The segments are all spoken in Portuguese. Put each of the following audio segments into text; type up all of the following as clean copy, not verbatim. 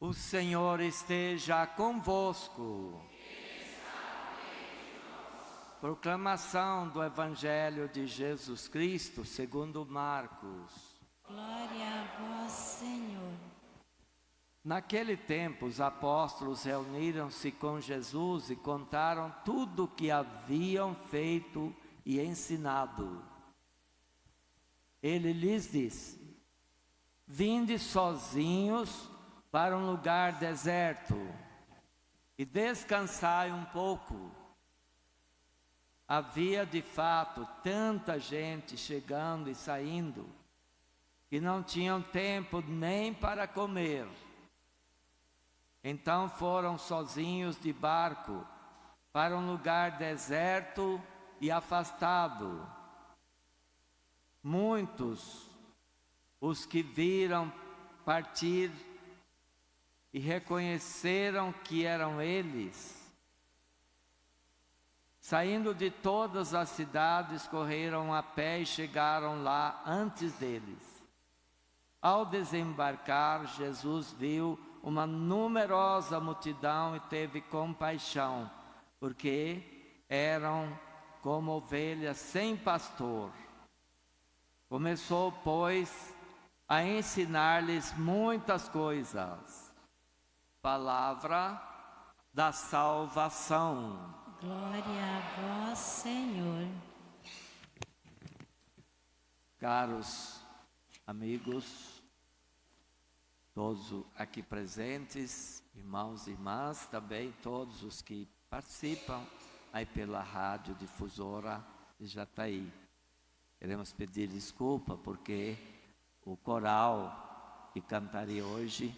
O Senhor esteja convosco. Proclamação do Evangelho de Jesus Cristo segundo Marcos. Glória a vós, Senhor. Naquele tempo, os apóstolos reuniram-se com Jesus e contaram tudo o que haviam feito e ensinado. Ele lhes disse: vinde sozinhos para um lugar deserto e descansai um pouco. Havia de fato tanta gente chegando e saindo que não tinham tempo nem para comer. Então foram sozinhos de barco para um lugar deserto e afastado. Muitos, os que viram partir e reconheceram que eram eles, saindo de todas as cidades, correram a pé e chegaram lá antes deles. Ao desembarcar, Jesus viu uma numerosa multidão e teve compaixão, porque eram como ovelhas sem pastor. Começou, pois, a ensinar-lhes muitas coisas. Palavra da salvação. Glória a vós, Senhor. Caros amigos, todos aqui presentes, irmãos e irmãs, também todos os que participam aí pela rádio difusora de Jataí. Queremos pedir desculpa porque o coral que cantaria hoje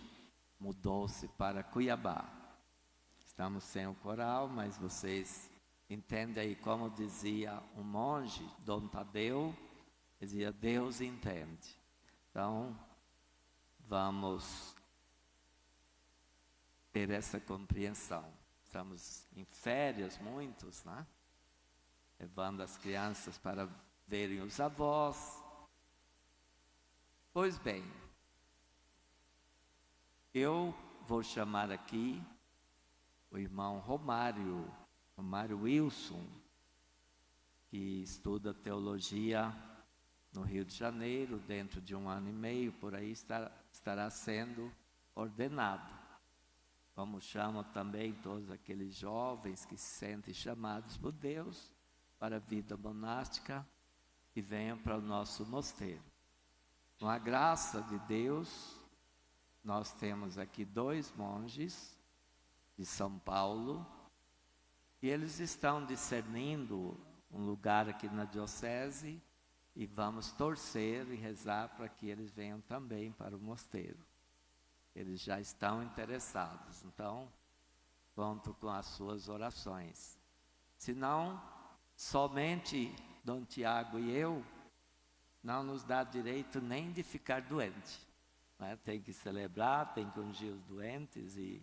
mudou-se para Cuiabá. Estamos sem o coral, mas vocês entendem aí, como dizia um monge, Dom Tadeu, dizia: Deus entende. Então, vamos ter essa compreensão. Estamos em férias, muitos, né? Levando as crianças para verem os avós. Pois bem, eu vou chamar aqui o irmão Romário Wilson, que estuda teologia no Rio de Janeiro. Dentro de 1 ano e meio, por aí, estará sendo ordenado. Como chamo também todos aqueles jovens que se sentem chamados por Deus para a vida monástica, que venham para o nosso mosteiro. Com a graça de Deus, nós temos aqui 2 monges de São Paulo, e eles estão discernindo um lugar aqui na diocese, e vamos torcer e rezar para que eles venham também para o mosteiro. Eles já estão interessados, então conto com as suas orações. Senão, somente Dom Tiago e eu, não nos dá direito nem de ficar doente, né? Tem que celebrar, tem que ungir os doentes, e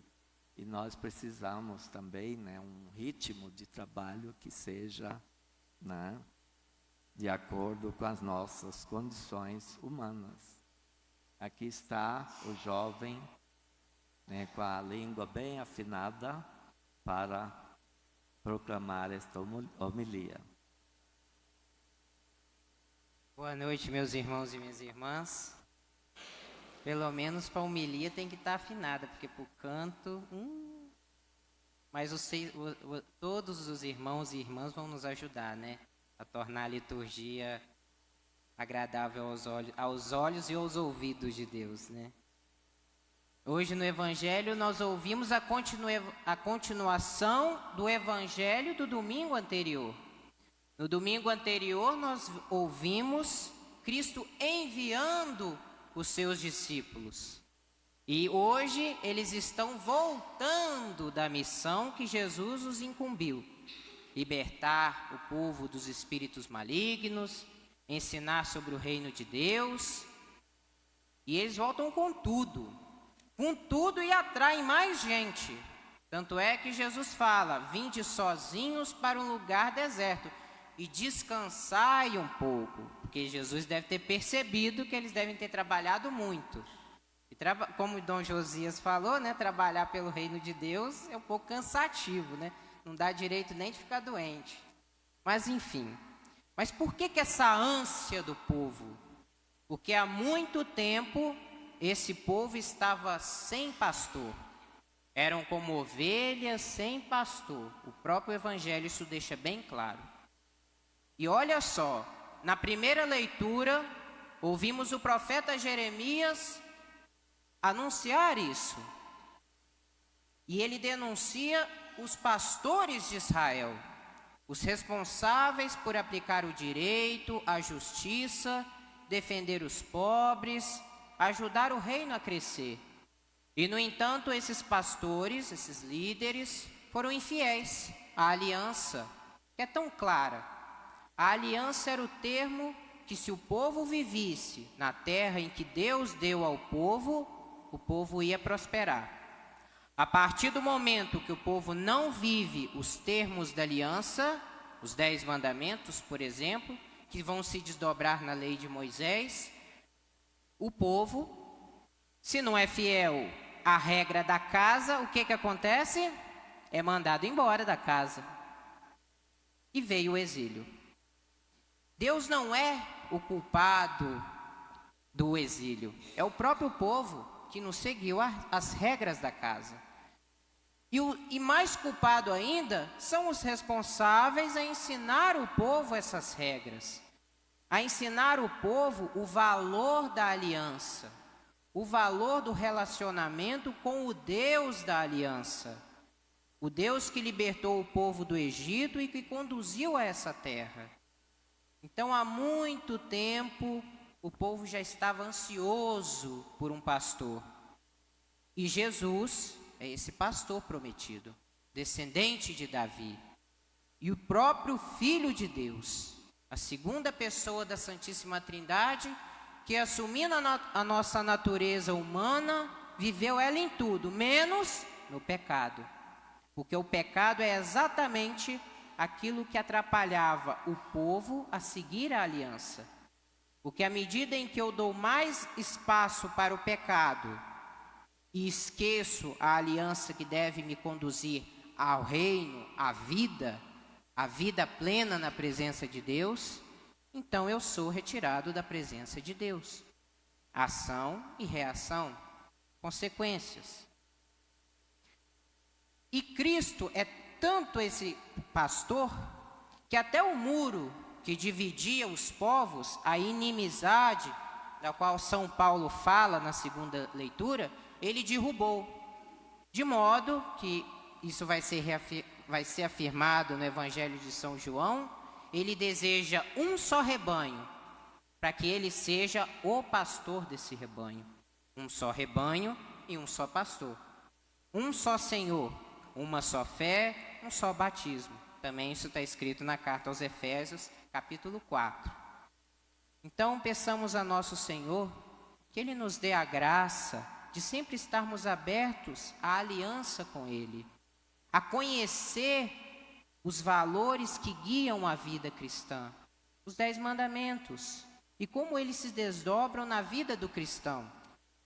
nós precisamos também, né, um ritmo de trabalho que seja, né, de acordo com as nossas condições humanas. Aqui está o jovem, né, com a língua bem afinada para proclamar esta homilia. Boa noite, meus irmãos e minhas irmãs. Pelo menos para a homilia tem que estar afinada, porque para o canto... Mas todos os irmãos e irmãs vão nos ajudar, né? A tornar a liturgia agradável aos olhos e aos ouvidos de Deus, né? Hoje no Evangelho nós ouvimos a continuação do Evangelho do domingo anterior. No domingo anterior nós ouvimos Cristo enviando os seus discípulos. E hoje eles estão voltando da missão que Jesus os incumbiu: libertar o povo dos espíritos malignos, ensinar sobre o reino de Deus. E eles voltam com tudo e atraem mais gente. Tanto é que Jesus fala: vinde sozinhos para um lugar deserto e descansai um pouco, porque Jesus deve ter percebido que eles devem ter trabalhado muito. E Como o Dom Josias falou, né, trabalhar pelo reino de Deus é um pouco cansativo, né? Não dá direito nem de ficar doente. Mas enfim, mas por que essa ânsia do povo? Porque há muito tempo esse povo estava sem pastor. Eram como ovelhas sem pastor. O próprio Evangelho isso deixa bem claro. E olha só, na primeira leitura, ouvimos o profeta Jeremias anunciar isso. E ele denuncia os pastores de Israel, os responsáveis por aplicar o direito, a justiça, defender os pobres, ajudar o reino a crescer. E, no entanto, esses pastores, esses líderes, foram infiéis à aliança, que é tão clara. A aliança era o termo que, se o povo vivesse na terra em que Deus deu ao povo, o povo ia prosperar. A partir do momento que o povo não vive os termos da aliança, os 10 mandamentos, por exemplo, que vão se desdobrar na lei de Moisés, o povo, se não é fiel à regra da casa, o que acontece? É mandado embora da casa. E veio o exílio. Deus não é o culpado do exílio, é o próprio povo que não seguiu as regras da casa. E mais culpado ainda são os responsáveis a ensinar o povo essas regras, a ensinar o povo o valor da aliança, o valor do relacionamento com o Deus da aliança, o Deus que libertou o povo do Egito e que conduziu a essa terra. Então, há muito tempo, o povo já estava ansioso por um pastor. E Jesus é esse pastor prometido, descendente de Davi, e o próprio Filho de Deus, a segunda pessoa da Santíssima Trindade, que assumindo a nossa natureza humana, viveu ela em tudo, menos no pecado. Porque o pecado é exatamente aquilo que atrapalhava o povo a seguir a aliança. Porque à medida em que eu dou mais espaço para o pecado e esqueço a aliança que deve me conduzir ao reino, à vida plena na presença de Deus, então eu sou retirado da presença de Deus. Ação e reação, consequências. E Cristo é tanto esse pastor que até o muro que dividia os povos, a inimizade da qual São Paulo fala na segunda leitura, ele derrubou. De modo que isso vai ser afirmado no Evangelho de São João, ele deseja um só rebanho, para que ele seja o pastor desse rebanho. Um só rebanho e um só pastor. Um só Senhor, uma só fé, um só batismo. Também isso está escrito na carta aos Efésios, capítulo 4. Então, peçamos a nosso Senhor que Ele nos dê a graça de sempre estarmos abertos à aliança com Ele, a conhecer os valores que guiam a vida cristã, os 10 mandamentos, e como eles se desdobram na vida do cristão,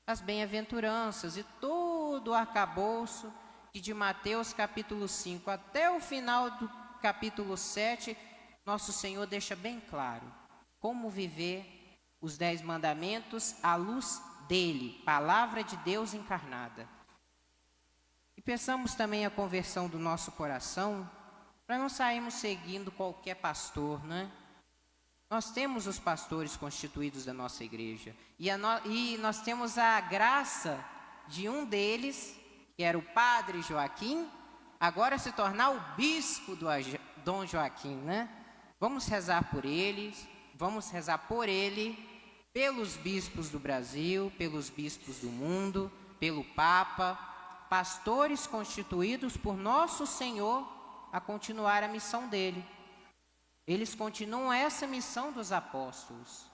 as bem-aventuranças e todo o arcabouço que de Mateus capítulo 5 até o final do capítulo 7, nosso Senhor deixa bem claro como viver os 10 mandamentos à luz dele, palavra de Deus encarnada. E peçamos também a conversão do nosso coração, para não sairmos seguindo qualquer pastor, né? Nós temos os pastores constituídos da nossa igreja, e nós temos a graça de um deles, que era o padre Joaquim, agora se tornar o bispo do Dom Joaquim, né? Vamos rezar por eles, vamos rezar por ele, pelos bispos do Brasil, pelos bispos do mundo, pelo Papa, pastores constituídos por nosso Senhor a continuar a missão dele. Eles continuam essa missão dos apóstolos.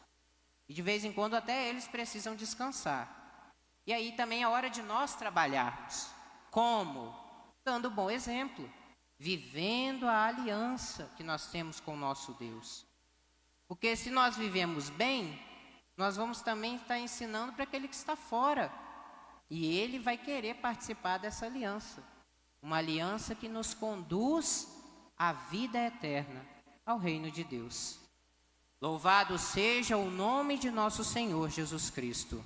E de vez em quando até eles precisam descansar. E aí também é hora de nós trabalharmos. Como? Dando bom exemplo. Vivendo a aliança que nós temos com o nosso Deus. Porque se nós vivemos bem, nós vamos também estar ensinando para aquele que está fora E Ele vai querer participar dessa aliança. Uma aliança que nos conduz à vida eterna, ao reino de Deus. Louvado seja o nome de nosso Senhor Jesus Cristo.